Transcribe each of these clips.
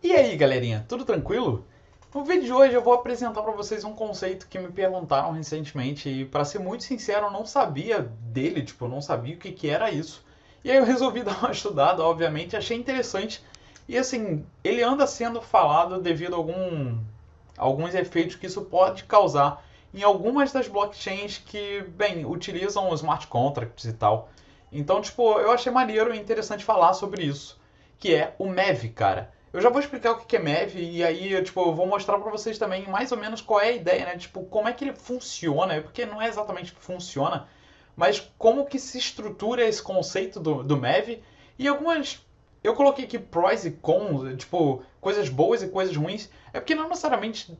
E aí, galerinha, tudo tranquilo? No vídeo de hoje eu vou apresentar para vocês um conceito que me perguntaram recentemente e, para ser muito sincero, eu não sabia dele, eu não sabia o que era isso. E aí eu resolvi dar uma estudada, obviamente, achei interessante. E assim, ele anda sendo falado devido a alguns efeitos que isso pode causar em algumas das blockchains que, bem, utilizam smart contracts e tal. Então, eu achei maneiro e interessante falar sobre isso, que é o MEV, cara. Eu já vou explicar o que é MEV e aí, eu vou mostrar para vocês também mais ou menos qual é a ideia, né? Como é que ele funciona, porque não é exatamente que funciona, mas como que se estrutura esse conceito do MEV e algumas... Eu coloquei aqui pros e cons, coisas boas e coisas ruins, é porque não necessariamente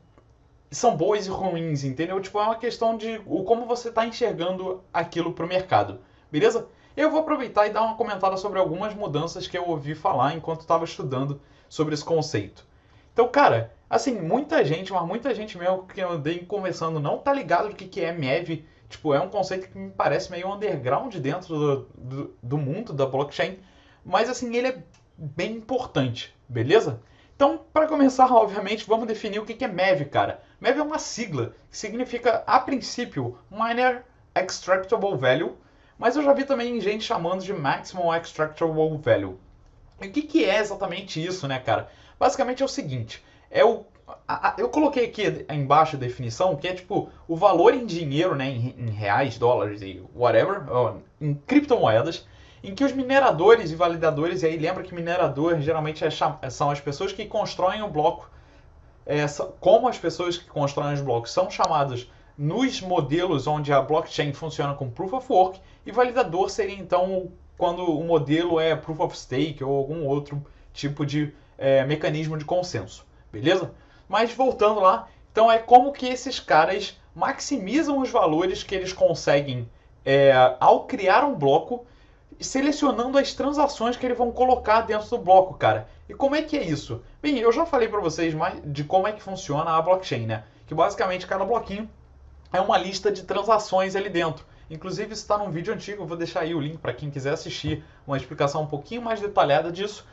são boas e ruins, entendeu? É uma questão de como você está enxergando aquilo para o mercado, beleza? Eu vou aproveitar e dar uma comentada sobre algumas mudanças que eu ouvi falar enquanto estava estudando sobre esse conceito. Então, cara, assim, muita gente, mas muita gente mesmo que eu andei conversando não tá ligado do que é MEV. É um conceito que me parece meio underground dentro do mundo da blockchain, mas assim, ele é bem importante, beleza? Então, para começar, obviamente, vamos definir o que é MEV, cara. MEV é uma sigla que significa, a princípio, Miner Extractable Value, mas eu já vi também gente chamando de Maximum Extractable Value. E o que é exatamente isso, né, cara? Basicamente é o seguinte, eu coloquei aqui embaixo a definição, que é o valor em dinheiro, né, em reais, dólares e whatever, em criptomoedas, em que os mineradores e validadores, e aí lembra que minerador geralmente são as pessoas que constroem o bloco, como as pessoas que constroem os blocos são chamadas nos modelos onde a blockchain funciona com Proof of Work, e validador seria então quando o modelo é Proof of Stake ou algum outro tipo de mecanismo de consenso, beleza? Mas voltando lá, então é como que esses caras maximizam os valores que eles conseguem ao criar um bloco, selecionando as transações que eles vão colocar dentro do bloco, cara. E como é que é isso? Bem, eu já falei para vocês mais de como é que funciona a blockchain, né? Que basicamente cada bloquinho é uma lista de transações ali dentro. Inclusive, isso está num vídeo antigo, eu vou deixar aí o link para quem quiser assistir uma explicação um pouquinho mais detalhada disso.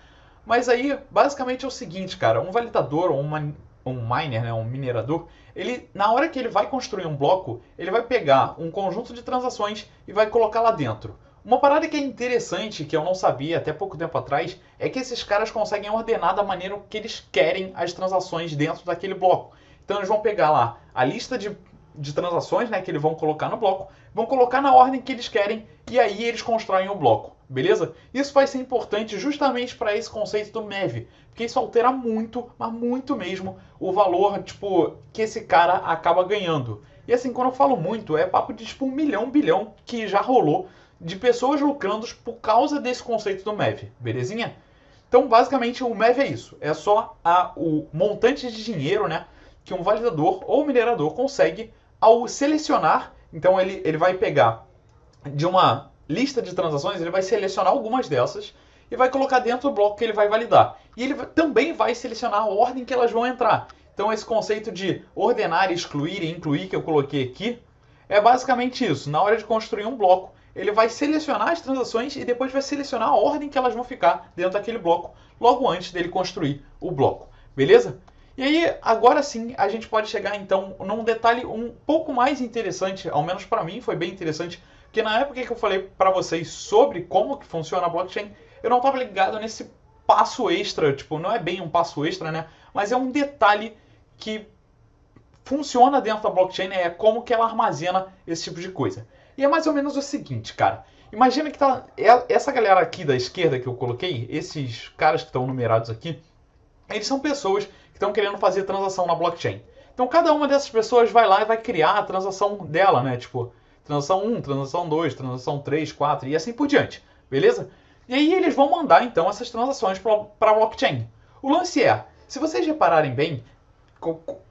Mas aí, basicamente é o seguinte, cara, um validador ou um miner, né, um minerador, ele, na hora que ele vai construir um bloco, ele vai pegar um conjunto de transações e vai colocar lá dentro. Uma parada que é interessante, que eu não sabia até pouco tempo atrás, é que esses caras conseguem ordenar da maneira que eles querem as transações dentro daquele bloco. Então eles vão pegar lá a lista de transações, né, que eles vão colocar no bloco, vão colocar na ordem que eles querem e aí eles constroem o bloco, beleza? Isso vai ser importante justamente para esse conceito do MEV, porque isso altera muito, mas muito mesmo, o valor que esse cara acaba ganhando. E assim, quando eu falo muito, é papo de 1 bilhão que já rolou de pessoas lucrando por causa desse conceito do MEV, belezinha? Então, basicamente, o MEV é isso. É só o montante de dinheiro, né, que um validador ou minerador consegue ao selecionar. Então, ele vai pegar de uma lista de transações, ele vai selecionar algumas dessas e vai colocar dentro do bloco que ele vai validar. E ele também vai selecionar a ordem que elas vão entrar. Então, esse conceito de ordenar, excluir e incluir que eu coloquei aqui é basicamente isso. Na hora de construir um bloco, ele vai selecionar as transações e depois vai selecionar a ordem que elas vão ficar dentro daquele bloco, logo antes dele construir o bloco. Beleza? E aí, agora sim, a gente pode chegar então num detalhe um pouco mais interessante, ao menos para mim foi bem interessante, porque na época que eu falei para vocês sobre como que funciona a blockchain, eu não estava ligado nesse passo extra, não é bem um passo extra, né? Mas é um detalhe que funciona dentro da blockchain, é como que ela armazena esse tipo de coisa. E é mais ou menos o seguinte, cara. Imagina que essa galera aqui da esquerda que eu coloquei, esses caras que estão numerados aqui, eles são pessoas que estão querendo fazer transação na blockchain. Então cada uma dessas pessoas vai lá e vai criar a transação dela, né? Transação 1, transação 2, transação 3, 4 e assim por diante. Beleza? E aí eles vão mandar então essas transações para a blockchain. O lance é, se vocês repararem bem,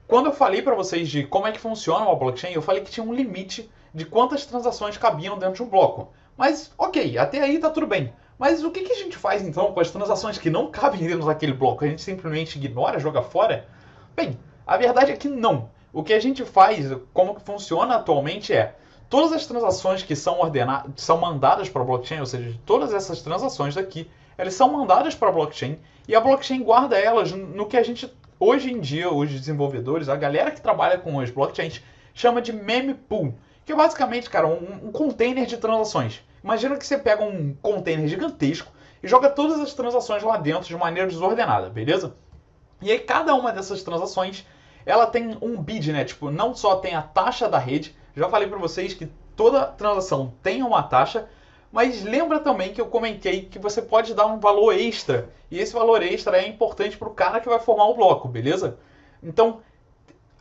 quando eu falei para vocês de como é que funciona uma blockchain, eu falei que tinha um limite de quantas transações cabiam dentro de um bloco. Mas, ok, até aí tá tudo bem. Mas o que a gente faz então com as transações que não cabem dentro daquele bloco? A gente simplesmente ignora, joga fora? Bem, a verdade é que não. O que a gente faz, como que funciona atualmente é, todas as transações que são mandadas para a blockchain, ou seja, todas essas transações daqui, elas são mandadas para a blockchain e a blockchain guarda elas no que a gente, hoje em dia, os desenvolvedores, a galera que trabalha com as blockchains, chama de mempool, que é basicamente, cara, um container de transações. Imagina que você pega um container gigantesco e joga todas as transações lá dentro de maneira desordenada, beleza? E aí cada uma dessas transações, ela tem um bid, né? Tipo, não só tem a taxa da rede, já falei para vocês que toda transação tem uma taxa, mas lembra também que eu comentei que você pode dar um valor extra, e esse valor extra é importante para o cara que vai formar o bloco, beleza? Então,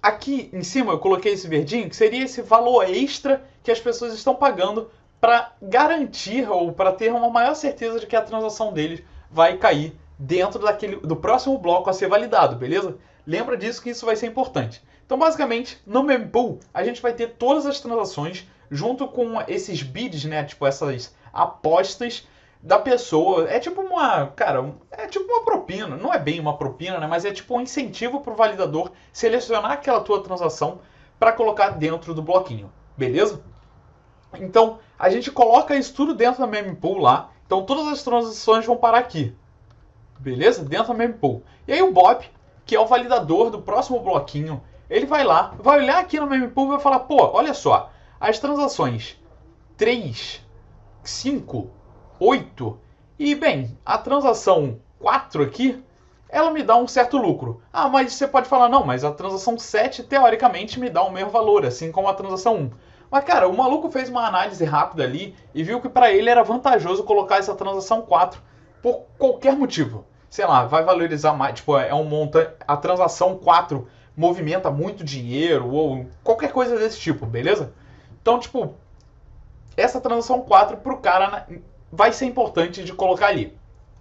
aqui em cima eu coloquei esse verdinho, que seria esse valor extra que as pessoas estão pagando para garantir ou para ter uma maior certeza de que a transação deles vai cair dentro do próximo bloco a ser validado, beleza? Lembra disso que isso vai ser importante. Então, basicamente, no mempool, a gente vai ter todas as transações junto com esses bids, né? Tipo, essas apostas da pessoa. É tipo uma, cara, é tipo uma propina. Não é bem uma propina, né? Mas é tipo um incentivo para o validador selecionar aquela tua transação para colocar dentro do bloquinho, beleza? Então, a gente coloca isso tudo dentro da mempool lá. Então, todas as transações vão parar aqui, beleza? Dentro da mempool. E aí o Bob, que é o validador do próximo bloquinho, ele vai lá, vai olhar aqui no mempool e vai falar, pô, olha só, as transações 3, 5, 8 e, bem, a transação 4 aqui, ela me dá um certo lucro. Ah, mas você pode falar, não, mas a transação 7 teoricamente me dá o mesmo valor, assim como a transação 1. Mas, cara, o maluco fez uma análise rápida ali e viu que para ele era vantajoso colocar essa transação 4 por qualquer motivo. Sei lá, vai valorizar mais, tipo, é um montante, a transação 4 movimenta muito dinheiro ou qualquer coisa desse tipo, beleza? Então, tipo, essa transação 4 pro cara vai ser importante de colocar ali.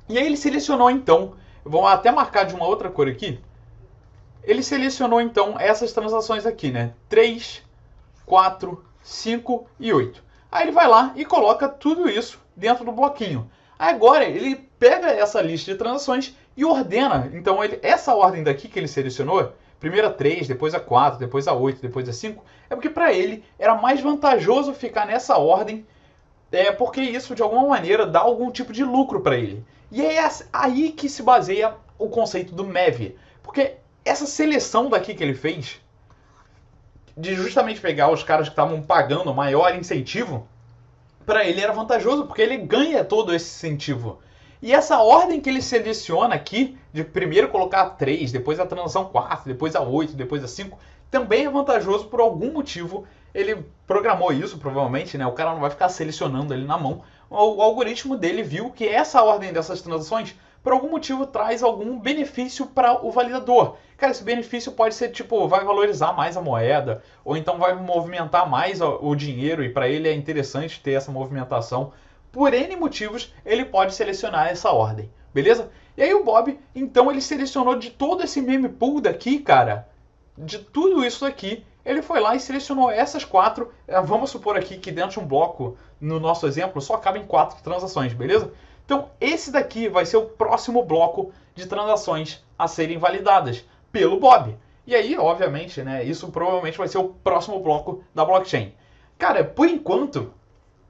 E aí ele selecionou então, vou até marcar de uma outra cor aqui, ele selecionou então essas transações aqui, né? 3, 4, 5 e 8. Aí ele vai lá e coloca tudo isso dentro do bloquinho. Agora ele pega essa lista de transações e ordena. Então essa ordem daqui que ele selecionou, primeiro a 3, depois a 4, depois a 8, depois a 5, é porque para ele era mais vantajoso ficar nessa ordem, porque isso de alguma maneira dá algum tipo de lucro para ele. E é aí que se baseia o conceito do MEV. Porque essa seleção daqui que ele fez, de justamente pegar os caras que estavam pagando maior incentivo, para ele era vantajoso, porque ele ganha todo esse incentivo. E essa ordem que ele seleciona aqui, de primeiro colocar a 3, depois a transação 4, depois a 8, depois a 5, também é vantajoso por algum motivo. Ele programou isso, provavelmente, né? O cara não vai ficar selecionando ali na mão. O algoritmo dele viu que essa ordem dessas transações, por algum motivo, traz algum benefício para o validador. Cara, esse benefício pode ser, tipo, vai valorizar mais a moeda, ou então vai movimentar mais o dinheiro, e para ele é interessante ter essa movimentação. Por N motivos, ele pode selecionar essa ordem, beleza? E aí o Bob, então, ele selecionou de todo esse mempool daqui, cara, de tudo isso daqui, ele foi lá e selecionou essas 4. Vamos supor aqui que dentro de um bloco, no nosso exemplo, só cabem 4 transações, beleza? Então, esse daqui vai ser o próximo bloco de transações a serem validadas pelo Bob. E aí, obviamente, né, isso provavelmente vai ser o próximo bloco da blockchain. Cara, por enquanto,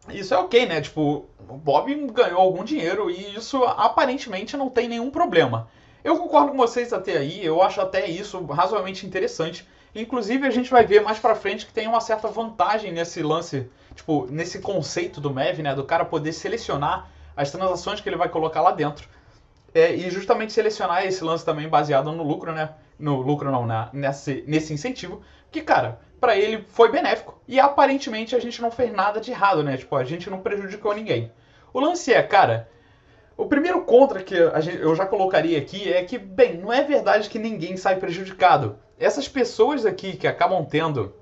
isso é ok, né? Tipo, o Bob ganhou algum dinheiro e isso aparentemente não tem nenhum problema. Eu concordo com vocês até aí, eu acho até isso razoavelmente interessante. Inclusive, a gente vai ver mais pra frente que tem uma certa vantagem nesse lance, tipo, nesse conceito do MEV, né? Do cara poder selecionar as transações que ele vai colocar lá dentro. E justamente selecionar esse lance também baseado no lucro, né? No lucro não, nesse incentivo. Que, cara, pra ele foi benéfico. E aparentemente a gente não fez nada de errado, né? Tipo, a gente não prejudicou ninguém. O lance é, cara, o primeiro contra que eu já colocaria aqui é que, bem, não é verdade que ninguém sai prejudicado. Essas pessoas aqui que acabam tendo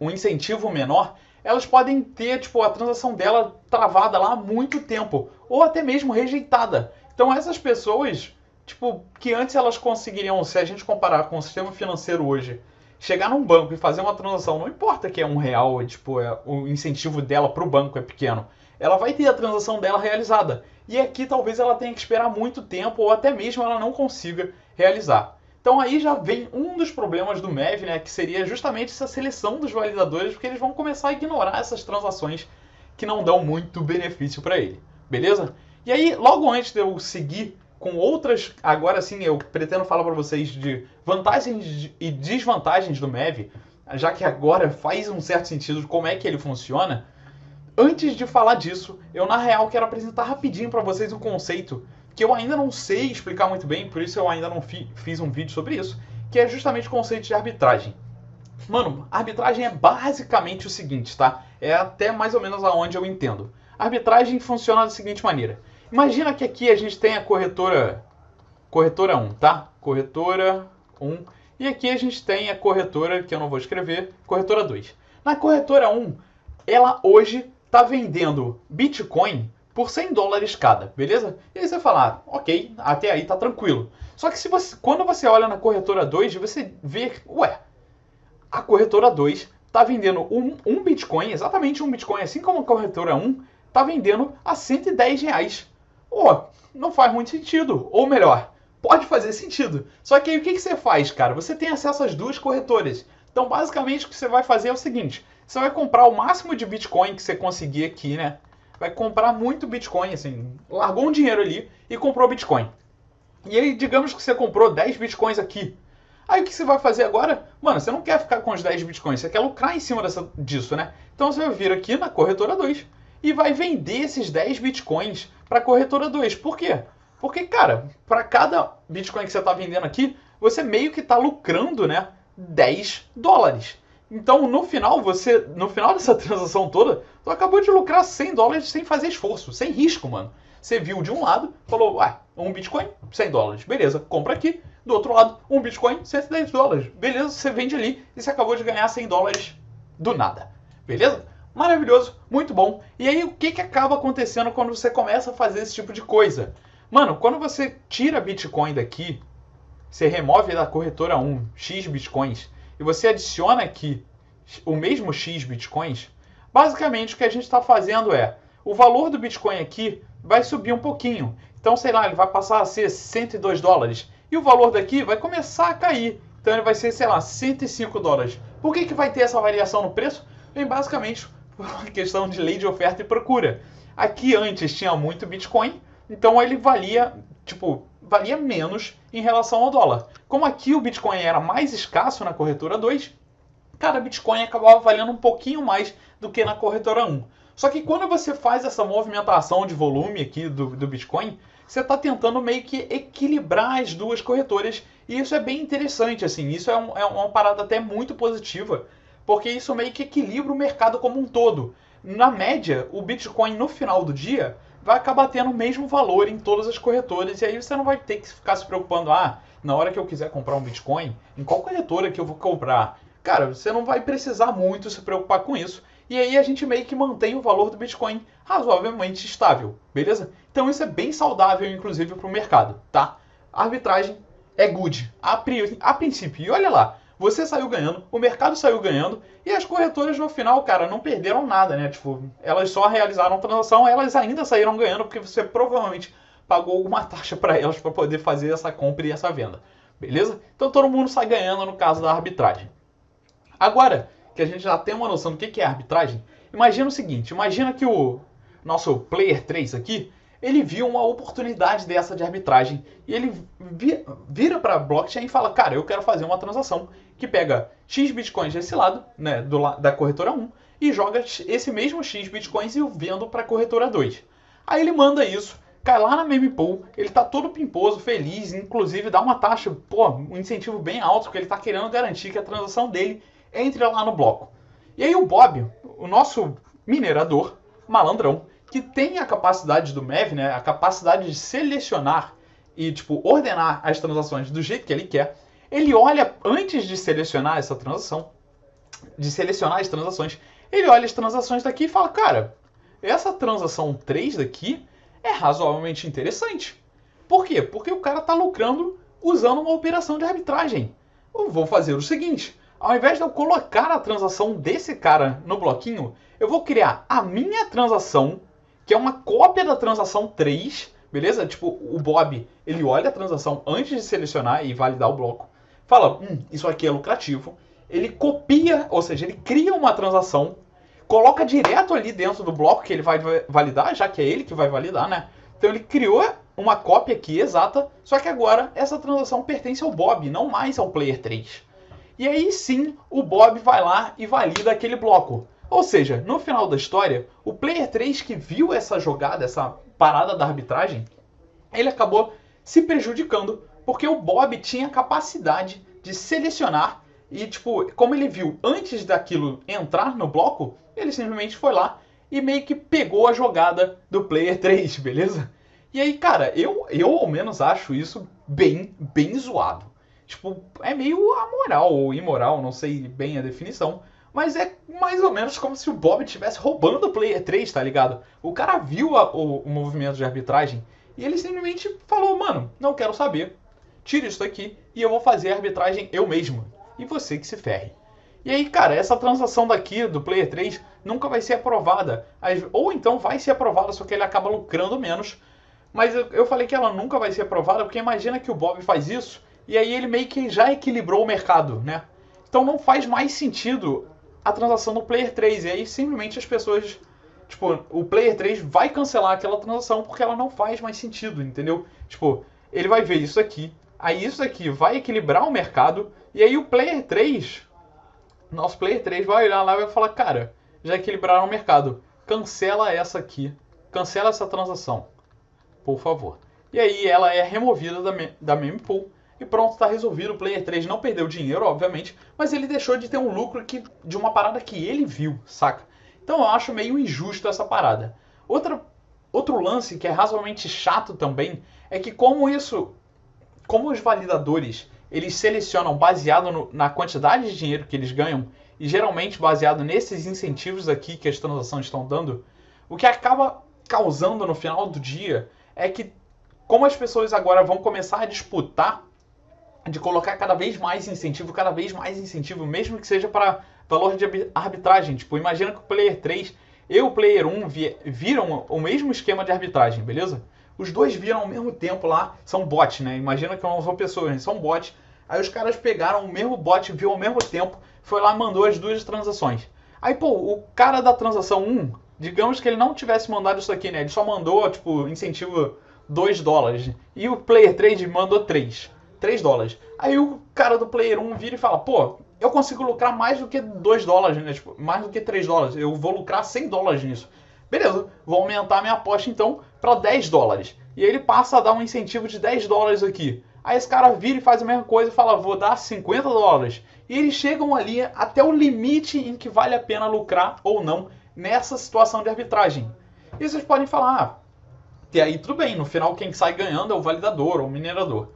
um incentivo menor, elas podem ter, tipo, a transação dela travada lá há muito tempo, ou até mesmo rejeitada. Então essas pessoas, tipo, que antes elas conseguiriam, se a gente comparar com o sistema financeiro hoje, chegar num banco e fazer uma transação, não importa que é R$ 1, tipo, o incentivo dela pro banco é pequeno, ela vai ter a transação dela realizada. E aqui talvez ela tenha que esperar muito tempo, ou até mesmo ela não consiga realizar. Então aí já vem um dos problemas do MEV, né, que seria justamente essa seleção dos validadores, porque eles vão começar a ignorar essas transações que não dão muito benefício para ele, beleza? E aí, logo antes de eu seguir com outras, agora sim eu pretendo falar para vocês de vantagens e desvantagens do MEV, já que agora faz um certo sentido como é que ele funciona. Antes de falar disso, eu na real quero apresentar rapidinho para vocês um conceito que eu ainda não sei explicar muito bem, por isso eu ainda não fiz um vídeo sobre isso, que é justamente o conceito de arbitragem. Mano, arbitragem é basicamente o seguinte, tá? É até mais ou menos aonde eu entendo. A arbitragem funciona da seguinte maneira. Imagina que aqui a gente tem a corretora 1, tá? Corretora 1. E aqui a gente tem a corretora, que eu não vou escrever, corretora 2. Na corretora 1, ela hoje está vendendo Bitcoin por $100 cada, beleza? E aí você fala, ok, até aí tá tranquilo. Só que quando você olha na corretora 2, você vê, ué, a corretora 2 está vendendo um Bitcoin, exatamente um Bitcoin, assim como a corretora 1, está vendendo a R$110. Pô, não faz muito sentido. Ou melhor, pode fazer sentido. Só que aí o que você faz, cara? Você tem acesso às duas corretoras. Então, basicamente, o que você vai fazer é o seguinte. Você vai comprar o máximo de Bitcoin que você conseguir aqui, né? Vai comprar muito Bitcoin, assim. Largou um dinheiro ali e comprou Bitcoin. E aí, digamos que você comprou 10 Bitcoins aqui. Aí o que você vai fazer agora? Mano, você não quer ficar com os 10 Bitcoins, você quer lucrar em cima disso, né? Então você vai vir aqui na corretora 2 e vai vender esses 10 Bitcoins para a corretora 2. Por quê? Porque, cara, para cada Bitcoin que você está vendendo aqui, você meio que está lucrando, né, $10. Então, no final dessa transação toda, tu acabou de lucrar $100 sem fazer esforço, sem risco, mano. Você viu de um lado, falou, um Bitcoin, $100. Beleza, compra aqui. Do outro lado, um Bitcoin, $110. Beleza, você vende ali e você acabou de ganhar $100 do nada. Beleza? Maravilhoso, muito bom. E aí, o que acaba acontecendo quando você começa a fazer esse tipo de coisa? Mano, quando você tira Bitcoin daqui, você remove da corretora 1 X Bitcoins e você adiciona aqui o mesmo X Bitcoins, basicamente o que a gente está fazendo é, o valor do Bitcoin aqui vai subir um pouquinho. Então, sei lá, ele vai passar a ser $102. E o valor daqui vai começar a cair. Então ele vai ser, sei lá, $105. Por que vai ter essa variação no preço? Bem, basicamente, por uma questão de lei de oferta e procura. Aqui antes tinha muito Bitcoin, então ele valia menos em relação ao dólar. Como aqui o Bitcoin era mais escasso na corretora 2, cada Bitcoin acabava valendo um pouquinho mais do que na corretora 1. Só que quando você faz essa movimentação de volume aqui do Bitcoin, você está tentando meio que equilibrar as duas corretoras. E isso é bem interessante, assim. Isso é uma parada até muito positiva, porque isso meio que equilibra o mercado como um todo. Na média, o Bitcoin no final do dia vai acabar tendo o mesmo valor em todas as corretoras. E aí você não vai ter que ficar se preocupando, na hora que eu quiser comprar um Bitcoin, em qual corretora que eu vou comprar? Cara, você não vai precisar muito se preocupar com isso. E aí a gente meio que mantém o valor do Bitcoin razoavelmente estável, beleza? Então isso é bem saudável, inclusive, para o mercado, tá? A arbitragem é good, a princípio. E olha lá, você saiu ganhando, o mercado saiu ganhando, e as corretoras no final, cara, não perderam nada, né? Tipo, elas só realizaram a transação, elas ainda saíram ganhando, porque você provavelmente pagou alguma taxa para elas para poder fazer essa compra e essa venda, beleza? Então todo mundo sai ganhando no caso da arbitragem. Agora que a gente já tem uma noção do que é arbitragem, imagina o seguinte, imagina que o nosso Player 3 aqui, ele viu uma oportunidade dessa de arbitragem e ele vira para a blockchain e fala, cara, eu quero fazer uma transação que pega X Bitcoins desse lado, né, da corretora 1, e joga esse mesmo X Bitcoins e o vendo para a corretora 2. Aí ele manda isso, cai lá na mempool, ele tá todo pimposo, feliz, inclusive dá uma taxa, um incentivo bem alto, porque ele tá querendo garantir que a transação dele entre lá no bloco. E aí o Bob, o nosso minerador, malandrão, que tem a capacidade do MEV, né, a capacidade de selecionar e ordenar as transações do jeito que ele quer, ele olha, antes de selecionar essa transação, de selecionar as transações, ele olha as transações daqui e fala, cara, essa transação 3 daqui é razoavelmente interessante. Por quê? Porque o cara está lucrando usando uma operação de arbitragem. Eu vou fazer o seguinte, ao invés de eu colocar a transação desse cara no bloquinho, eu vou criar a minha transação, que é uma cópia da transação 3, beleza? O Bob, ele olha a transação antes de selecionar e validar o bloco, fala, isso aqui é lucrativo, ele copia, ou seja, ele cria uma transação, coloca direto ali dentro do bloco que ele vai validar, já que é ele que vai validar, né? Então ele criou uma cópia aqui exata, só que agora essa transação pertence ao Bob, não mais ao Player 3. E aí sim, o Bob vai lá e valida aquele bloco. Ou seja, no final da história, o Player 3 que viu essa jogada, essa parada da arbitragem, ele acabou se prejudicando, porque o Bob tinha capacidade de selecionar e, tipo, como ele viu antes daquilo entrar no bloco, ele simplesmente foi lá e meio que pegou a jogada do Player 3, beleza? E aí, cara, eu ao menos acho isso bem zoado. Tipo, é meio amoral ou imoral, não sei bem a definição, mas é mais ou menos como se o Bob estivesse roubando o Player 3, tá ligado? O cara viu o movimento de arbitragem e ele simplesmente falou, mano, não quero saber, tira isso daqui e eu vou fazer a arbitragem eu mesmo. E você que se ferre. E aí, cara, essa transação daqui do Player 3 nunca vai ser aprovada. Ou então vai ser aprovada, só que ele acaba lucrando menos. Mas eu falei que ela nunca vai ser aprovada, porque imagina que o Bob faz isso, e aí ele meio que já equilibrou o mercado, né? Então não faz mais sentido a transação do Player 3. E aí simplesmente as pessoas... Tipo, o Player 3 vai cancelar aquela transação porque ela não faz mais sentido, entendeu? Tipo, ele vai ver isso aqui, aí isso aqui vai equilibrar o mercado, e aí o Player 3... Nosso Player 3 vai olhar lá e vai falar, cara, já equilibraram o mercado, cancela essa aqui, cancela essa transação, por favor. E aí ela é removida da mempool e pronto, está resolvido. O Player 3 não perdeu dinheiro, obviamente, mas ele deixou de ter um lucro de uma parada que ele viu, saca? Então eu acho meio injusto essa parada. Outro lance que é razoavelmente chato também é que como os validadores eles selecionam baseado na quantidade de dinheiro que eles ganham e geralmente baseado nesses incentivos aqui que as transações estão dando, o que acaba causando no final do dia é que, como as pessoas agora vão começar a disputar de colocar cada vez mais incentivo, mesmo que seja para valor de arbitragem. Tipo, imagina que o Player 3 e o Player 1 viram o mesmo esquema de arbitragem, beleza? Os dois viram ao mesmo tempo lá, são bots, né? Imagina que não são pessoas, são bots. Aí os caras pegaram o mesmo bot, viu ao mesmo tempo, foi lá e mandou as duas transações. Aí, pô, o cara da transação 1, digamos que ele não tivesse mandado isso aqui, né? Ele só mandou, tipo, incentivo $2. E o Player 3 mandou 3 dólares. Aí o cara do Player 1 vira e fala, pô, eu consigo lucrar mais do que $2, né? Tipo, mais do que $3. Eu vou lucrar $100 nisso. Beleza, vou aumentar minha aposta então para $10. E aí ele passa a dar um incentivo de $10 aqui. Aí esse cara vira e faz a mesma coisa e fala, vou dar $50. E eles chegam ali até o limite em que vale a pena lucrar ou não nessa situação de arbitragem. E vocês podem falar, e aí tudo bem, no final quem sai ganhando é o validador ou o minerador.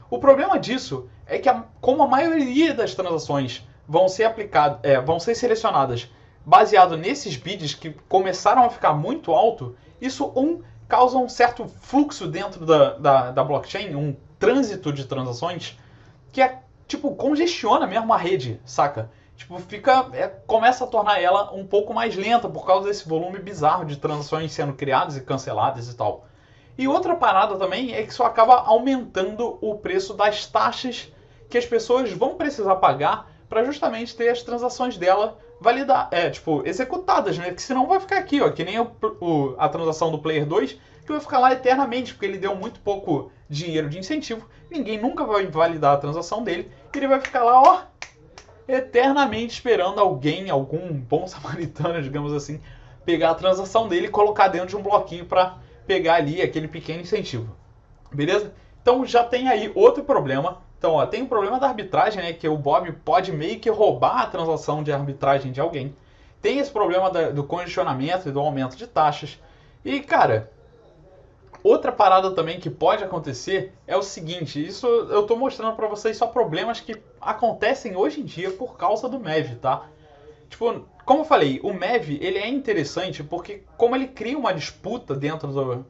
O problema disso é que como a maioria das transações vão ser selecionadas baseado nesses bids que começaram a ficar muito alto, isso causa um certo fluxo dentro da blockchain, um trânsito de transações que tipo, congestiona mesmo a rede, saca? Tipo, começa a tornar ela um pouco mais lenta por causa desse volume bizarro de transações sendo criadas e canceladas e tal. E outra parada também é que isso acaba aumentando o preço das taxas que as pessoas vão precisar pagar para justamente ter as transações dela executadas, né? Que senão vai ficar aqui, ó, que nem a transação do Player 2, que vai ficar lá eternamente, porque ele deu muito pouco dinheiro de incentivo, ninguém nunca vai validar a transação dele, e ele vai ficar lá, ó, eternamente esperando algum bom samaritano, digamos assim, pegar a transação dele e colocar dentro de um bloquinho para pegar ali aquele pequeno incentivo. Beleza? Então já tem aí outro problema. Então, ó, tem o problema da arbitragem, né? Que o Bob pode meio que roubar a transação de arbitragem de alguém. Tem esse problema do congestionamento e do aumento de taxas. E, cara, outra parada também que pode acontecer é o seguinte. Isso eu tô mostrando para vocês só problemas que acontecem hoje em dia por causa do MEV, tá? Tipo, como eu falei, o MEV ele é interessante porque como ele cria uma disputa dentro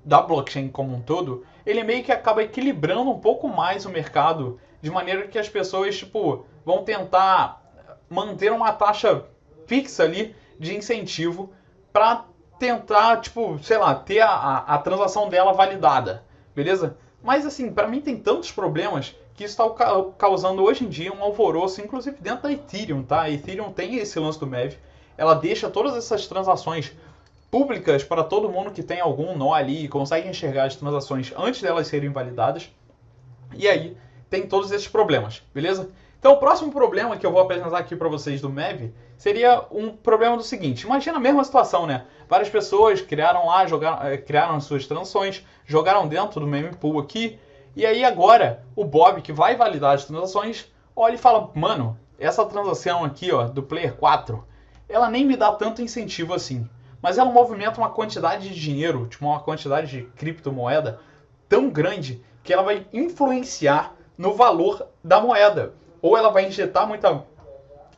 da blockchain como um todo, ele meio que acaba equilibrando um pouco mais o mercado, de maneira que as pessoas, tipo, vão tentar manter uma taxa fixa ali de incentivo para tentar, tipo, sei lá, ter a transação dela validada, beleza? Mas assim, para mim tem tantos problemas que isso está causando hoje em dia um alvoroço, inclusive dentro da Ethereum, tá? A Ethereum tem esse lance do MEV, ela deixa todas essas transações públicas para todo mundo que tem algum nó ali e consegue enxergar as transações antes delas serem validadas. E aí tem todos esses problemas, beleza? Então o próximo problema que eu vou apresentar aqui para vocês do MEV seria um problema do seguinte. Imagina a mesma situação, né? Várias pessoas criaram lá, criaram as suas transações, jogaram dentro do mempool aqui, e aí agora o Bob, que vai validar as transações, olha e fala, mano, essa transação aqui, ó, do Player 4, ela nem me dá tanto incentivo assim, mas ela movimenta uma quantidade de dinheiro, tipo uma quantidade de criptomoeda tão grande que ela vai influenciar no valor da moeda. Ou ela vai injetar muita...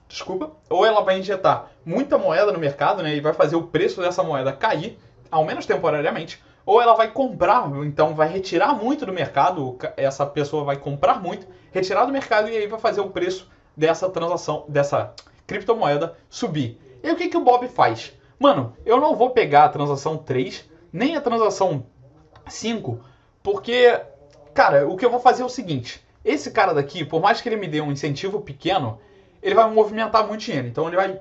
Desculpa. Ou ela vai injetar muita moeda no mercado, né? E vai fazer o preço dessa moeda cair, ao menos temporariamente. Ou ela vai comprar, então vai retirar muito do mercado, essa pessoa vai comprar muito, retirar do mercado e aí vai fazer o preço dessa transação, dessa criptomoeda subir. E aí o que o Bob faz? Mano, eu não vou pegar a transação 3, nem a transação 5, porque, cara, o que eu vou fazer é o seguinte. Esse cara daqui, por mais que ele me dê um incentivo pequeno, ele vai movimentar muito dinheiro. Então ele vai,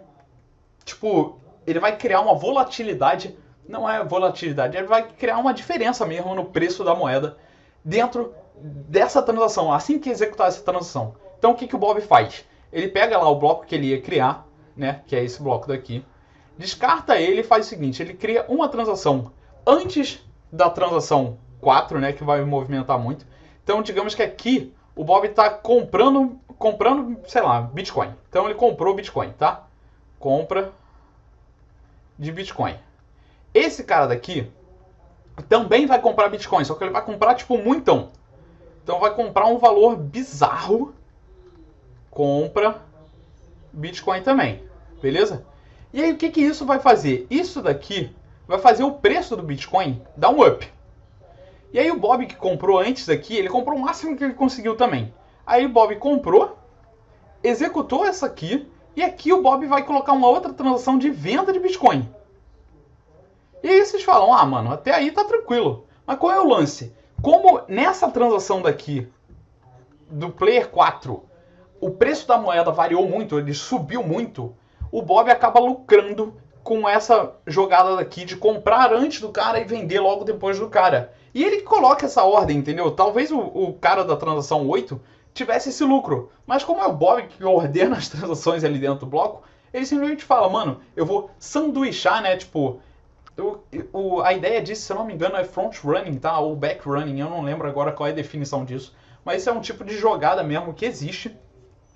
tipo, ele vai criar uma volatilidade. Não é volatilidade, ele vai criar uma diferença mesmo no preço da moeda dentro dessa transação, assim que executar essa transação. Então o que o Bob faz? Ele pega lá o bloco que ele ia criar, né, que é esse bloco daqui, descarta ele e faz o seguinte, ele cria uma transação antes da transação 4, né, que vai movimentar muito. Então digamos que aqui o Bob está comprando, sei lá, Bitcoin. Então ele comprou Bitcoin, tá? Compra de Bitcoin. Esse cara daqui também vai comprar Bitcoin, só que ele vai comprar tipo muitão. Então vai comprar um valor bizarro. Compra Bitcoin também, beleza? E aí o que isso vai fazer? Isso daqui vai fazer o preço do Bitcoin dar um up. E aí o Bob que comprou antes aqui, ele comprou o máximo que ele conseguiu também. Aí o Bob comprou, executou essa aqui, e aqui o Bob vai colocar uma outra transação de venda de Bitcoin. E aí vocês falam, ah mano, até aí tá tranquilo. Mas qual é o lance? Como nessa transação daqui, do Player 4, o preço da moeda variou muito, ele subiu muito, o Bob acaba lucrando com essa jogada daqui de comprar antes do cara e vender logo depois do cara. E ele coloca essa ordem, entendeu? Talvez o cara da transação 8 tivesse esse lucro. Mas como é o Bob que ordena as transações ali dentro do bloco, ele simplesmente fala, mano, eu vou sanduichar, né? Tipo, a ideia disso, se eu não me engano, é front running, tá? Ou back running, eu não lembro agora qual é a definição disso. Mas isso é um tipo de jogada mesmo que existe,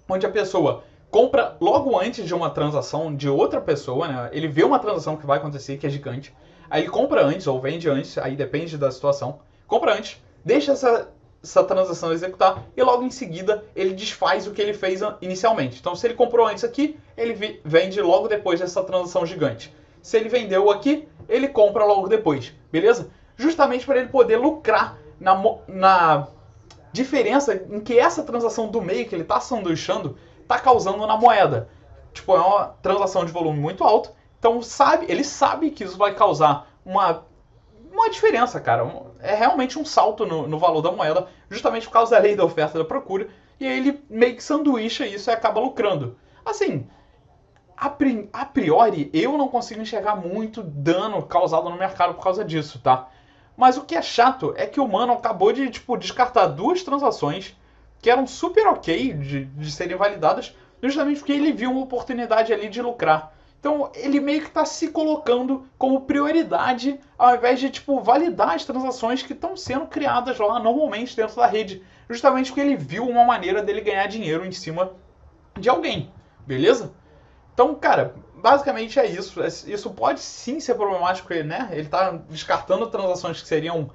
onde a pessoa compra logo antes de uma transação de outra pessoa, né? Ele vê uma transação que vai acontecer, que é gigante. Aí ele compra antes ou vende antes, aí depende da situação. Compra antes, deixa essa transação executar e logo em seguida ele desfaz o que ele fez inicialmente. Então se ele comprou antes aqui, ele vende logo depois dessa transação gigante. Se ele vendeu aqui, ele compra logo depois, beleza? Justamente para ele poder lucrar na diferença em que essa transação do meio que ele está sanduichando está causando na moeda. Tipo, é uma transação de volume muito alto, então ele sabe que isso vai causar uma diferença, cara. É realmente um salto no valor da moeda, justamente por causa da lei da oferta e da procura, e aí ele meio que sanduicha isso e acaba lucrando. Assim, a priori, eu não consigo enxergar muito dano causado no mercado por causa disso, tá? Mas o que é chato é que o mano acabou de descartar duas transações que eram super ok de serem validadas, justamente porque ele viu uma oportunidade ali de lucrar. Então ele meio que está se colocando como prioridade ao invés de validar as transações que estão sendo criadas lá normalmente dentro da rede, justamente porque ele viu uma maneira dele ganhar dinheiro em cima de alguém, beleza? Então, cara, basicamente é isso. Isso pode sim ser problemático, né? Ele está descartando transações que seriam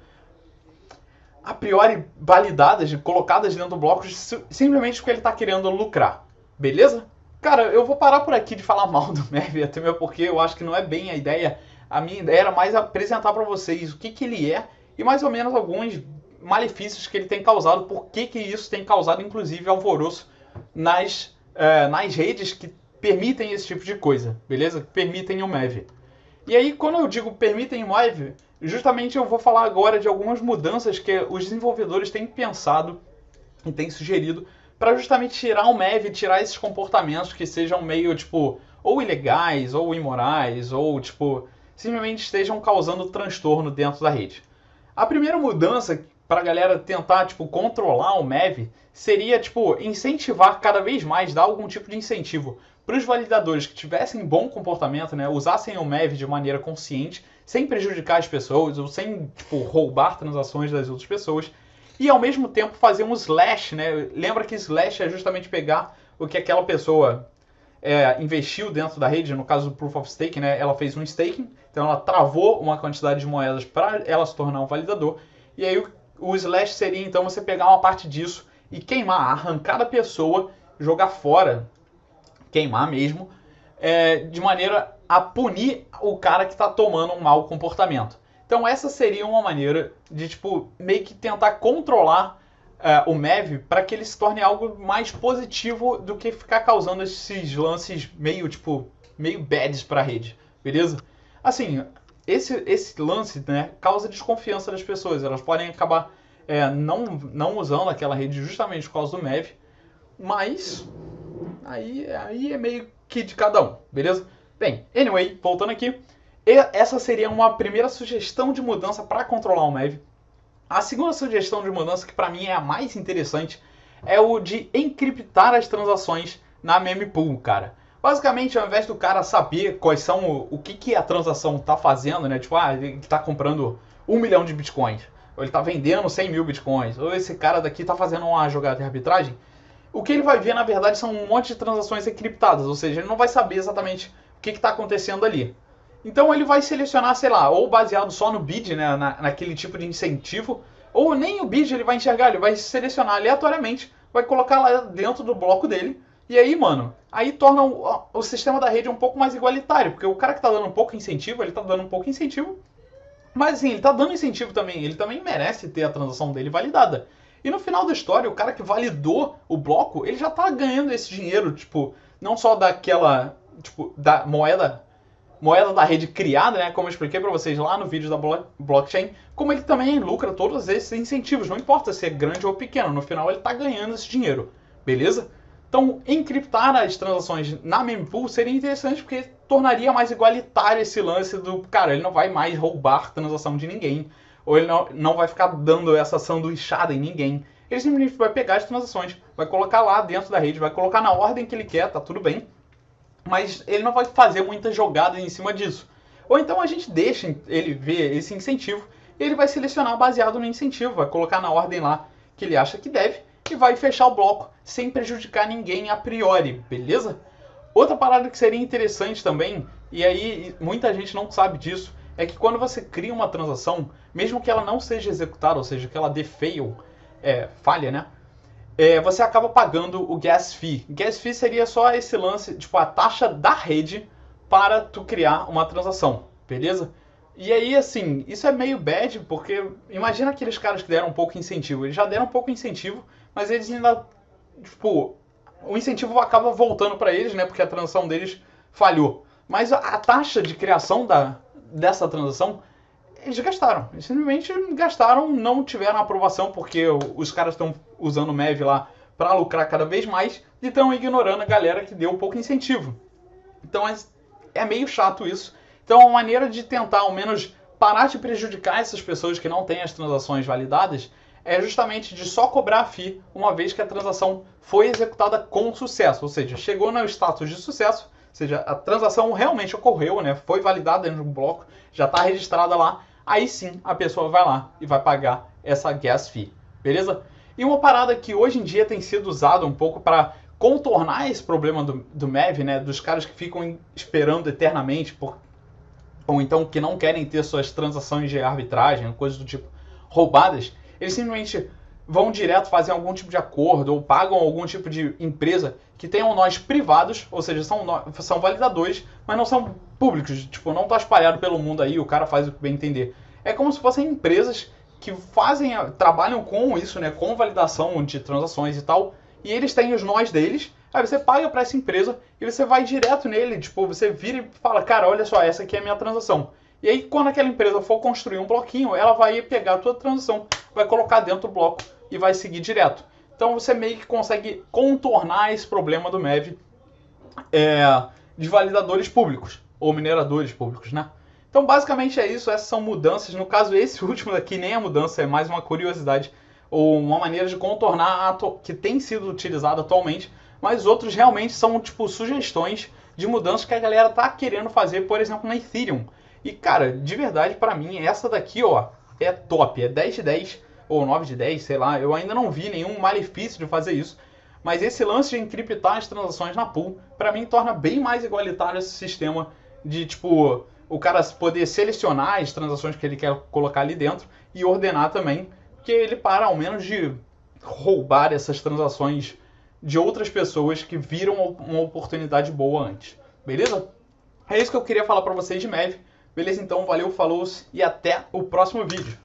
a priori validadas, colocadas dentro do bloco, simplesmente porque ele está querendo lucrar, beleza? Cara, eu vou parar por aqui de falar mal do MEV, até mesmo porque eu acho que não é bem a ideia. A minha ideia era mais apresentar para vocês o que ele é e mais ou menos alguns malefícios que ele tem causado, por que isso tem causado, inclusive, alvoroço nas redes que permitem esse tipo de coisa, beleza? Permitem o MEV. E aí, quando eu digo permitem o MEV, justamente eu vou falar agora de algumas mudanças que os desenvolvedores têm pensado e têm sugerido para justamente tirar o MEV, tirar esses comportamentos que sejam meio, ou ilegais, ou imorais, ou, simplesmente estejam causando transtorno dentro da rede. A primeira mudança para a galera tentar tipo, controlar o MEV seria tipo, incentivar cada vez mais, dar algum tipo de incentivo para os validadores que tivessem bom comportamento, né, usassem o MEV de maneira consciente, sem prejudicar as pessoas ou sem tipo, roubar transações das outras pessoas, e ao mesmo tempo fazer um slash, né? Lembra que slash é justamente pegar o que aquela pessoa investiu dentro da rede, no caso do Proof of Stake, né? Ela fez um staking, então ela travou uma quantidade de moedas para ela se tornar um validador, e aí o slash seria então você pegar uma parte disso e queimar, arrancar da pessoa, jogar fora, queimar mesmo, de maneira a punir o cara que está tomando um mau comportamento. Então essa seria uma maneira de tipo meio que tentar controlar o MEV para que ele se torne algo mais positivo do que ficar causando esses lances meio bads para a rede, beleza? Assim, esse lance, né, causa desconfiança das pessoas. Elas podem acabar não usando aquela rede justamente por causa do MEV, mas aí é meio que de cada um, beleza? Bem, anyway, voltando aqui, essa seria uma primeira sugestão de mudança para controlar o MEV. A segunda sugestão de mudança, que para mim é a mais interessante, é o de encriptar as transações na mempool, cara. Basicamente, ao invés do cara saber quais são o que a transação está fazendo, né? Tipo, ele está comprando 1 milhão de bitcoins, ou ele está vendendo 100 mil bitcoins, ou esse cara daqui está fazendo uma jogada de arbitragem. O que ele vai ver, na verdade, são um monte de transações encriptadas, ou seja, ele não vai saber exatamente o que está acontecendo ali. Então ele vai selecionar, sei lá, ou baseado só no bid, né, naquele tipo de incentivo, ou nem o bid ele vai enxergar, ele vai selecionar aleatoriamente, vai colocar lá dentro do bloco dele, e aí, mano, aí torna o sistema da rede um pouco mais igualitário, porque o cara que tá dando um pouco incentivo, ele tá dando um pouco incentivo, mas assim, ele tá dando incentivo também, ele também merece ter a transação dele validada. E no final da história, o cara que validou o bloco, ele já tá ganhando esse dinheiro, tipo, não só daquela, tipo, da moeda da rede criada, né, como eu expliquei para vocês lá no vídeo da blockchain, como ele também lucra todos esses incentivos, não importa se é grande ou pequeno, no final ele está ganhando esse dinheiro, beleza? Então, encriptar as transações na mempool seria interessante porque tornaria mais igualitário esse lance do, cara, ele não vai mais roubar transação de ninguém, ou ele não vai ficar dando essa sanduichada em ninguém. Ele simplesmente vai pegar as transações, vai colocar lá dentro da rede, vai colocar na ordem que ele quer, tá tudo bem, mas ele não vai fazer muitas jogadas em cima disso. Ou então a gente deixa ele ver esse incentivo e ele vai selecionar baseado no incentivo, vai colocar na ordem lá que ele acha que deve e vai fechar o bloco sem prejudicar ninguém a priori, beleza? Outra parada que seria interessante também, e aí muita gente não sabe disso, é que quando você cria uma transação, mesmo que ela não seja executada, ou seja, que ela dê fail, falha, né? Você acaba pagando o gas fee. Gas fee seria só esse lance, tipo, a taxa da rede para tu criar uma transação, beleza? E aí, assim, isso é meio bad, porque imagina aqueles caras que deram um pouco incentivo. Eles já deram um pouco incentivo, mas eles ainda, tipo, o incentivo acaba voltando para eles, né? Porque a transação deles falhou. Mas a taxa de criação dessa transação, eles gastaram. Eles simplesmente gastaram, não tiveram aprovação, porque os caras estão usando o MEV lá para lucrar cada vez mais e estão ignorando a galera que deu um pouco incentivo. Então é meio chato isso. Então a maneira de tentar ao menos parar de prejudicar essas pessoas que não têm as transações validadas é justamente de só cobrar a FII uma vez que a transação foi executada com sucesso, ou seja, chegou no status de sucesso, ou seja, a transação realmente ocorreu, né, foi validada dentro do bloco, já está registrada lá, aí sim a pessoa vai lá e vai pagar essa gas fee, beleza? E uma parada que hoje em dia tem sido usada um pouco para contornar esse problema do MEV, né, dos caras que ficam esperando eternamente, ou então que não querem ter suas transações de arbitragem, coisas do tipo roubadas, eles simplesmente vão direto fazer algum tipo de acordo ou pagam algum tipo de empresa que tenham nós privados, ou seja, são validadores, mas não são públicos, tipo, não está espalhado pelo mundo aí, o cara faz o que bem entender. É como se fossem empresas que trabalham com isso, né, com validação de transações e tal, e eles têm os nós deles, aí você paga para essa empresa e você vai direto nele, tipo, você vira e fala, cara, olha só, essa aqui é a minha transação. E aí, quando aquela empresa for construir um bloquinho, ela vai pegar a tua transação, vai colocar dentro do bloco e vai seguir direto. Então você meio que consegue contornar esse problema do MEV de validadores públicos, ou mineradores públicos, né? Então, basicamente é isso. Essas são mudanças. No caso, esse último daqui nem é mudança, é mais uma curiosidade ou uma maneira de contornar que tem sido utilizada atualmente. Mas outros realmente são, tipo, sugestões de mudanças que a galera tá querendo fazer, por exemplo, na Ethereum. E, cara, de verdade, para mim, essa daqui, ó, é top. É 10 de 10 ou 9 de 10, sei lá. Eu ainda não vi nenhum malefício de fazer isso. Mas esse lance de encriptar as transações na pool, para mim, torna bem mais igualitário esse sistema de, tipo, o cara poder selecionar as transações que ele quer colocar ali dentro e ordenar também, que ele para ao menos de roubar essas transações de outras pessoas que viram uma oportunidade boa antes. Beleza? É isso que eu queria falar para vocês de MEV. Beleza? Então, valeu, falou e até o próximo vídeo.